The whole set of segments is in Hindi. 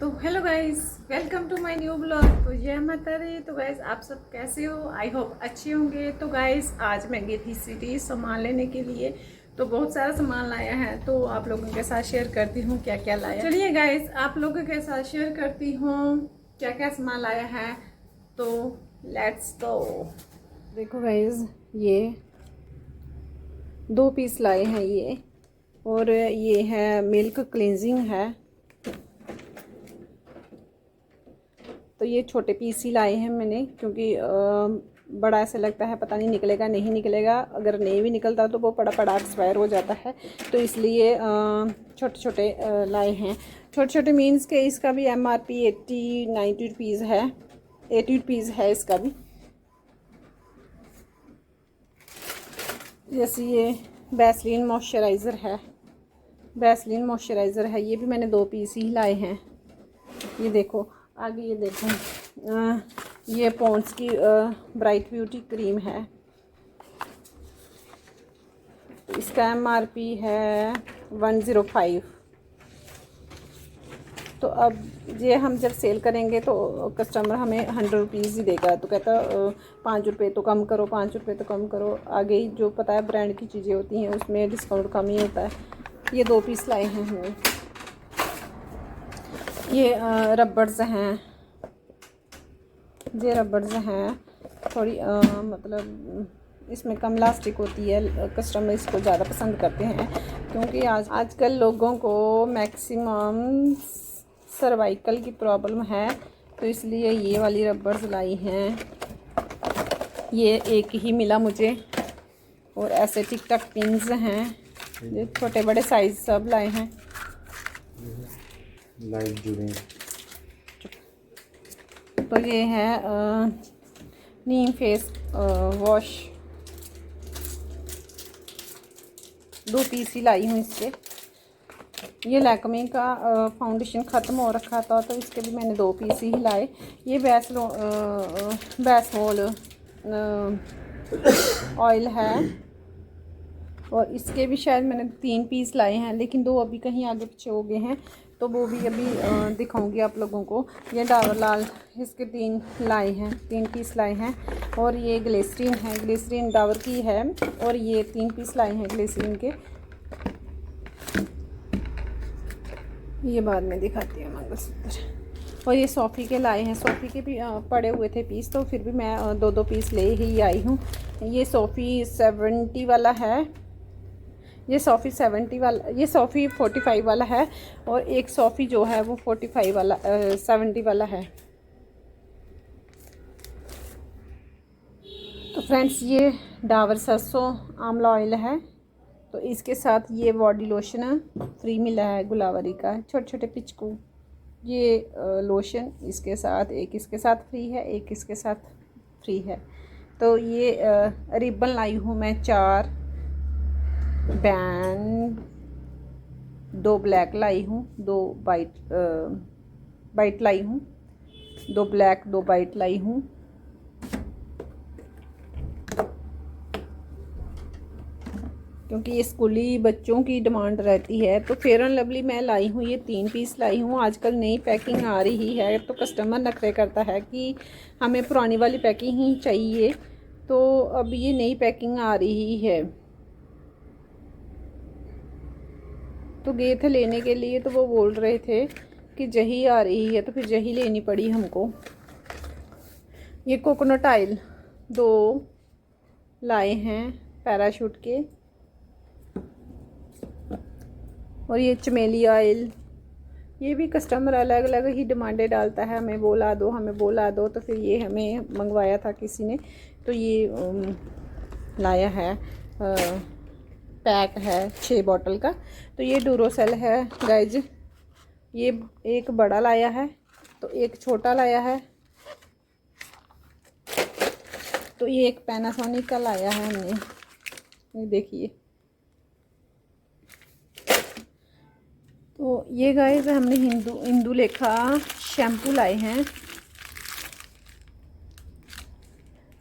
तो hello guys, welcome to my new blog. तो जय माता दी। तो गाइस आप सब कैसे हो? आई होप अच्छे होंगे। तो गाइस आज मैं गई थी सिटी सामान लेने के लिए। तो बहुत सारा सामान लाया है, तो आप लोगों के साथ शेयर करती हूँ क्या क्या लाया। चलिए गाइस आप लोगों के साथ शेयर करती हूँ क्या क्या सामान लाया है। तो लेट्स गो। देखो गाइस, ये 2 पीस लाए हैं ये, और ये है मिल्क क्लिनजिंग है। तो ये छोटे पीस ही लाए हैं मैंने, क्योंकि बड़ा ऐसा लगता है पता नहीं निकलेगा नहीं निकलेगा। अगर नहीं भी निकलता तो वो पड़ा पड़ा एक्सपायर हो जाता है, तो इसलिए छोटे छोटे लाए हैं। छोटे छोटे मीन्स के इसका भी MRP 80-90 रुपीज़ है, 80 रुपीज़ है इसका भी। जैसे ये वैसलीन मॉइस्चराइज़र है, वैसलीन मॉइस्चराइज़र है, ये भी मैंने 2 पीस ही लाए हैं। ये देखो आगे, ये देखो ये पॉन्ड्स की ब्राइट ब्यूटी क्रीम है। इसका MRP है 105। तो अब ये हम जब सेल करेंगे तो कस्टमर हमें 100 रुपीज़ ही देगा। तो कहता 5 रुपये तो कम करो, 5 रुपये तो कम करो। आगे ही जो पता है ब्रांड की चीज़ें होती हैं उसमें डिस्काउंट कम ही होता है। ये 2 पीस लाए हैं हमने। ये रबर्स हैं, ये रबर्स हैं। थोड़ी मतलब इसमें कम इलास्टिक होती है, कस्टमर इसको ज़्यादा पसंद करते हैं, क्योंकि आजकल लोगों को मैक्सिमम सर्वाइकल की प्रॉब्लम है। तो इसलिए ये वाली रबर्स लाई हैं। ये एक ही मिला मुझे। और ऐसे टिक टक पिन्स हैं, ये छोटे बड़े साइज सब लाए हैं। लाइट जुड़े। तो ये है नीम फेस वॉश, 2 पीस ही लाई हूँ इसके। ये लैक्मे का फाउंडेशन ख़त्म हो रखा था, तो इसके भी मैंने 2 पीस ही लाए। ये बैसमोल ऑयल है, और इसके भी शायद मैंने 3 पीस लाए हैं, लेकिन 2 अभी कहीं आगे पीछे हो गए हैं, तो वो भी अभी दिखाऊंगी आप लोगों को। ये डाबर लाल, इसके 3 लाए हैं, 3 पीस लाए हैं। और ये ग्लिसरीन है, ग्लिसरीन डाबर की है, और ये 3 पीस लाए हैं ग्लिसरीन के। ये बाद में दिखाती हूँ मंगलसूत्र। और ये सोफ़ी के लाए हैं, सोफ़ी के भी पड़े हुए थे पीस, तो फिर भी मैं 2-2 पीस ले ही आई हूँ। ये सोफ़ी 70 वाला है, ये सोफ़ी 70 वाला, ये सोफ़ी 45 वाला है, और एक सोफ़ी जो है वो 45 वाला 70 वाला है। तो फ्रेंड्स ये डाबर सरसों आंवला ऑयल है। तो इसके साथ ये बॉडी लोशन फ्री मिला है गुलावरी का, छोटे छोटे पिचकू। ये लोशन इसके साथ, एक इसके साथ फ्री है, एक इसके साथ फ्री है। तो ये रिबन लाई हूँ मैं 4 बैंड, 2 ब्लैक लाई हूँ, 2 वाइट लाई हूँ, 2 ब्लैक 2 वाइट लाई हूँ। क्योंकि ये स्कूली बच्चों की डिमांड रहती है। तो फेयर एंड लवली मैं लाई हूँ, ये 3 पीस लाई हूँ। आजकल नई पैकिंग आ रही है, तो कस्टमर नखरे करता है कि हमें पुरानी वाली पैकिंग ही चाहिए। तो अब ये नई पैकिंग आ रही है, तो गए थे लेने के लिए, तो वो बोल रहे थे कि जही आ रही है, तो फिर जही लेनी पड़ी हमको। ये कोकोनट ऑयल 2 लाए हैं पैराशूट के। और ये चमेली ऑयल, ये भी कस्टमर अलग अलग ही डिमांडें डालता है, हमें बोला दो हमें बोला दो। तो फिर ये हमें मंगवाया था किसी ने, तो ये लाया है, पैक है 6 बॉटल का। तो ये डूरोसेल है गाइज, ये एक बड़ा लाया है, तो एक छोटा लाया है। तो ये एक पैनासोनिक का लाया है हमने, ये देखिए। तो ये गाइस हमने इंदुलेखा शैम्पू लाए हैं।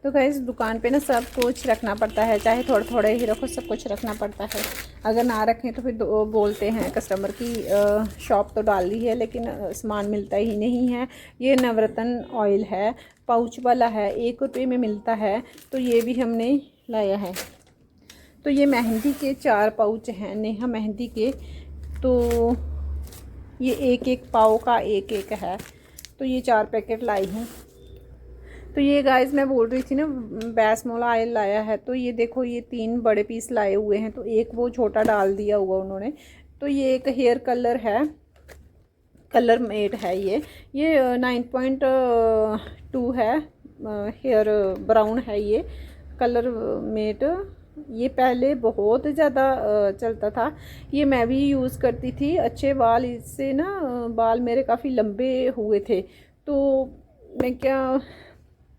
तो गाइस दुकान पे ना सब कुछ रखना पड़ता है, चाहे थोड़े थोड़े ही रखो, सब कुछ रखना पड़ता है। अगर ना रखें तो फिर बोलते हैं कस्टमर की शॉप तो डाल ली है लेकिन सामान मिलता ही नहीं है। ये नवरत्न ऑयल है, पाउच वाला है, 1 रुपये में मिलता है, तो ये भी हमने लाया है। तो ये मेहंदी के 4 पाउच हैं, नेहा मेहंदी के। तो ये एक पाव का एक है, तो ये 4 पैकेट लाई हूँ। तो ये गाइस मैं बोल रही थी ना बैसमोला ऑयल लाया है, तो ये देखो ये 3 बड़े पीस लाए हुए हैं, तो एक वो छोटा डाल दिया हुआ उन्होंने। तो ये एक हेयर कलर है, कलर मेड है ये 9.2 है, हेयर ब्राउन है ये कलर मेड। ये पहले बहुत ज़्यादा चलता था, ये मैं भी यूज़ करती थी। अच्छे बाल इससे ना, बाल मेरे काफ़ी लंबे हुए थे, तो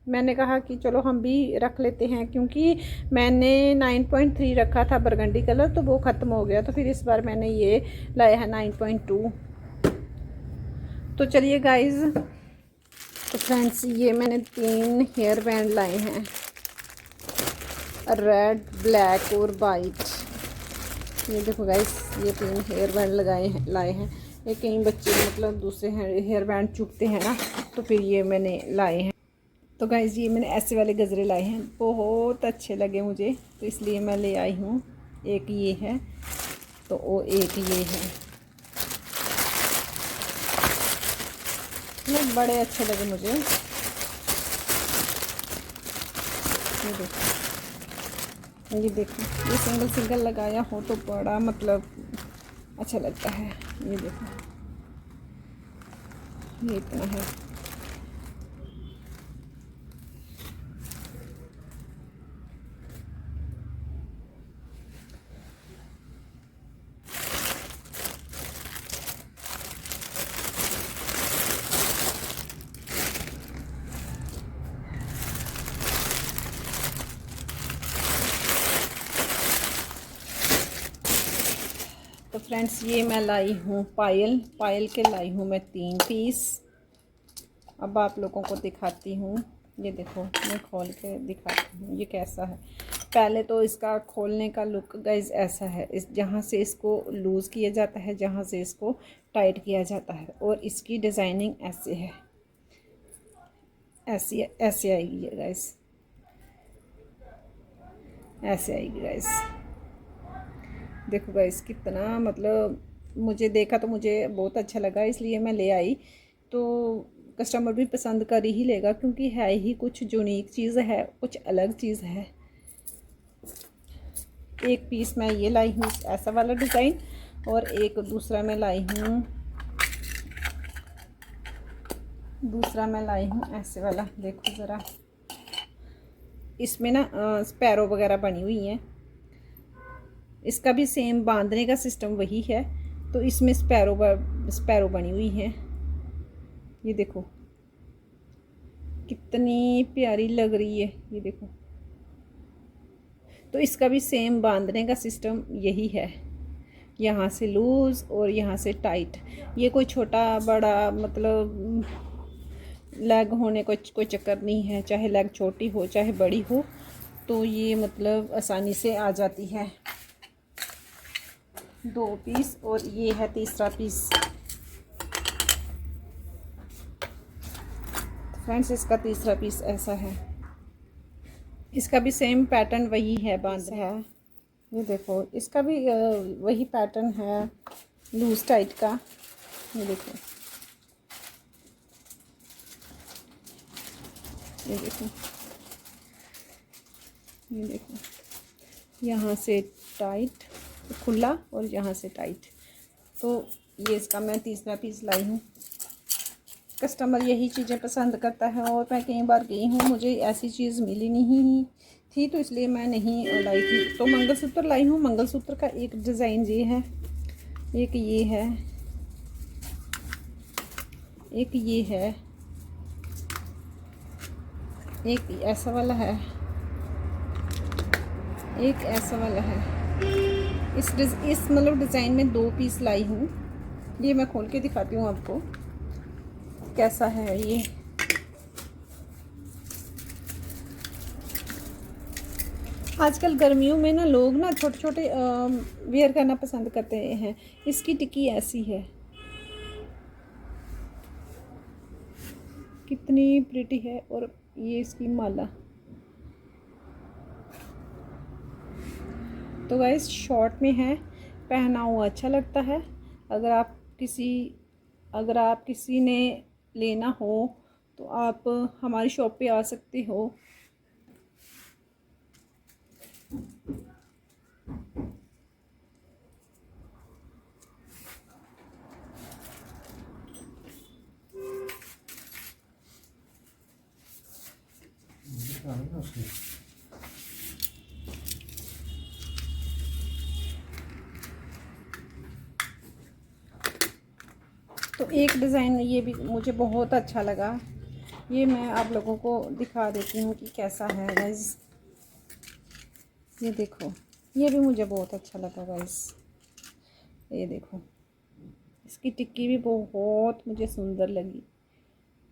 मैंने कहा कि चलो हम भी रख लेते हैं, क्योंकि मैंने 9.3 रखा था बरगंडी कलर, तो वो ख़त्म हो गया, तो फिर इस बार मैंने ये लाया है 9.2। तो चलिए गाइस, तो फ्रेंड्स ये मैंने 3 हेयर बैंड लाए हैं, रेड, ब्लैक और वाइट। ये देखो गाइस, ये 3 हेयर बैंड लाए हैं। ये कई बच्चे मतलब दूसरे हेयर बैंड चुभते हैं ना, तो फिर ये मैंने लाए हैं। तो गाइस ये मैंने ऐसे वाले गजरे लाए हैं, बहुत अच्छे लगे मुझे, तो इसलिए मैं ले आई हूँ। एक ये है, तो वो एक ये है, ये बड़े अच्छे लगे मुझे। ये देखो ये सिंगल लगाया हो तो बड़ा मतलब अच्छा लगता है। ये देखो ये इतना है। तो फ्रेंड्स ये मैं लाई हूँ पायल के लाई हूँ मैं 3 पीस। अब आप लोगों को दिखाती हूँ, ये देखो मैं खोल के दिखाती हूँ ये कैसा है। पहले तो इसका खोलने का लुक गाइज ऐसा है, इस जहाँ से इसको लूज़ किया जाता है, जहाँ से इसको टाइट किया जाता है, और इसकी डिज़ाइनिंग ऐसे है, ऐसे आएगी गाइज, ऐसे आएगी गाइज। देखो गाइस कितना मतलब मुझे देखा तो मुझे बहुत अच्छा लगा, इसलिए मैं ले आई। तो कस्टमर भी पसंद कर ही लेगा, क्योंकि है ही कुछ यूनिक चीज़ है, कुछ अलग चीज़ है। एक पीस मैं ये लाई हूँ ऐसा वाला डिज़ाइन, और एक दूसरा मैं लाई हूँ ऐसे वाला। देखो ज़रा, इसमें ना स्पैरो वगैरह बनी हुई हैं। इसका भी सेम बांधने का सिस्टम वही है, तो इसमें स्पैरो बनी हुई है। ये देखो कितनी प्यारी लग रही है, ये देखो। तो इसका भी सेम बांधने का सिस्टम यही है, यहाँ से लूज़ और यहाँ से टाइट। ये कोई छोटा बड़ा मतलब लेग होने को कोई चक्कर नहीं है, चाहे लेग छोटी हो चाहे बड़ी हो, तो ये मतलब आसानी से आ जाती है। 2 पीस, और ये है तीसरा पीस। फ्रेंड्स इसका तीसरा पीस ऐसा है, इसका भी सेम पैटर्न वही है, बांध है। ये देखो इसका भी वही पैटर्न है, लूज टाइट का। ये देखो, ये देखो, ये देखो, यहाँ से टाइट खुला और यहाँ से टाइट। तो ये इसका मैं तीसरा पीस लाई हूँ। कस्टमर यही चीज़ें पसंद करता है, और मैं कई बार गई हूँ, मुझे ऐसी चीज़ मिली नहीं थी, तो इसलिए मैं नहीं लाई थी। तो मंगलसूत्र लाई हूँ। मंगलसूत्र का एक डिज़ाइन ये है, एक ये है, एक ये है, एक ऐसा वाला है, एक ऐसा वाला है। इस मतलब डिज़ाइन में 2 पीस लाई हूँ। ये मैं खोल के दिखाती हूँ आपको कैसा है ये। आजकल गर्मियों में ना लोग ना छोटे छोटे वेयर करना पसंद करते हैं। इसकी टिक्की ऐसी है, कितनी प्रिटी है। और ये इसकी माला। तो गाइस शॉर्ट में है, पहना हुआ अच्छा लगता है। अगर आप किसी ने लेना हो तो आप हमारी शॉप पे आ सकते हो। तो एक डिज़ाइन ये भी मुझे बहुत अच्छा लगा, ये मैं आप लोगों को दिखा देती हूँ कि कैसा है गाइस। ये देखो, ये भी मुझे बहुत अच्छा लगा गाइस। ये देखो, इसकी टिक्की भी बहुत मुझे सुंदर लगी।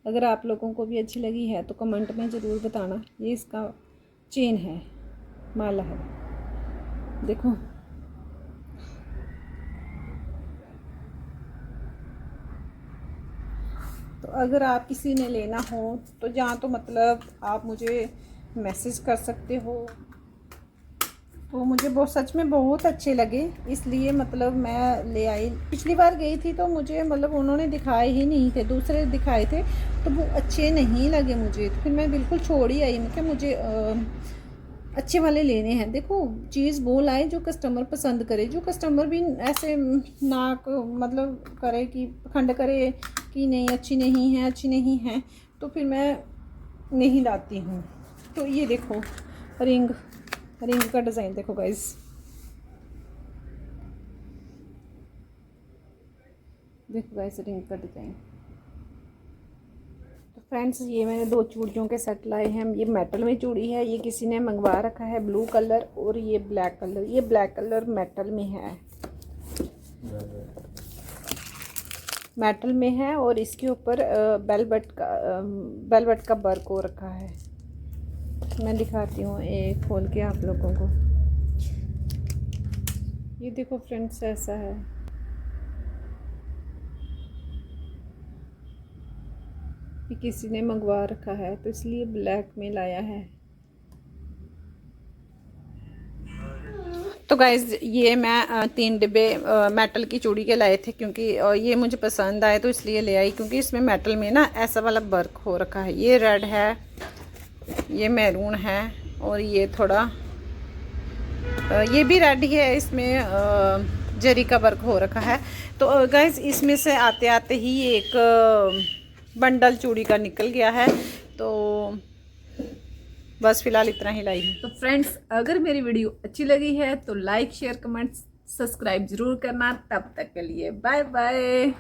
अगर आप लोगों को भी अच्छी लगी है तो कमेंट में ज़रूर बताना। ये इसका चेन है, माला है, देखो। तो अगर आप किसी ने लेना हो तो जहाँ तो मतलब आप मुझे मैसेज कर सकते हो। तो मुझे बहुत सच में बहुत अच्छे लगे, इसलिए मतलब मैं ले आई। पिछली बार गई थी तो मुझे मतलब उन्होंने दिखाए ही नहीं थे, दूसरे दिखाए थे तो वो अच्छे नहीं लगे मुझे। तो फिर मैं बिल्कुल छोड़ ही आई। मैं मुझे अच्छे वाले लेने हैं। देखो चीज़ वो लाए जो कस्टमर पसंद करे, जो कस्टमर भी ऐसे नाक मतलब करे कि खंड करे कि नहीं अच्छी नहीं है, अच्छी नहीं है, तो फिर मैं नहीं लाती हूँ। तो ये देखो रिंग का डिज़ाइन देखो गाइस, देखो गाइस रिंग का डिज़ाइन। तो फ्रेंड्स ये मैंने 2 चूड़ियों के सेट लाए हैं। ये मेटल में चूड़ी है, ये किसी ने मंगवा रखा है ब्लू कलर, और ये ब्लैक कलर। ये ब्लैक कलर मेटल में है, मेटल में है, और इसके ऊपर वेलवेट का वर्क हो रखा है। मैं दिखाती हूँ एक खोल के आप लोगों को। ये देखो फ्रेंड्स ऐसा है। ये किसी ने मंगवा रखा है तो इसलिए ब्लैक में लाया है। तो गाइज़ ये मैं 3 डिब्बे मेटल की चूड़ी के लाए थे, क्योंकि ये मुझे पसंद आए तो इसलिए ले आई। क्योंकि इसमें मेटल में ना ऐसा वाला वर्क हो रखा है। ये रेड है, ये मैरून है, और ये थोड़ा ये भी रेड ही है, इसमें जरी का वर्क हो रखा है। तो गाइज़ इसमें से आते आते ही एक बंडल चूड़ी का निकल गया है। तो बस फिलहाल इतना ही लाई है। तो फ्रेंड्स अगर मेरी वीडियो अच्छी लगी है तो लाइक शेयर कमेंट सब्सक्राइब ज़रूर करना। तब तक के लिए बाय बाय।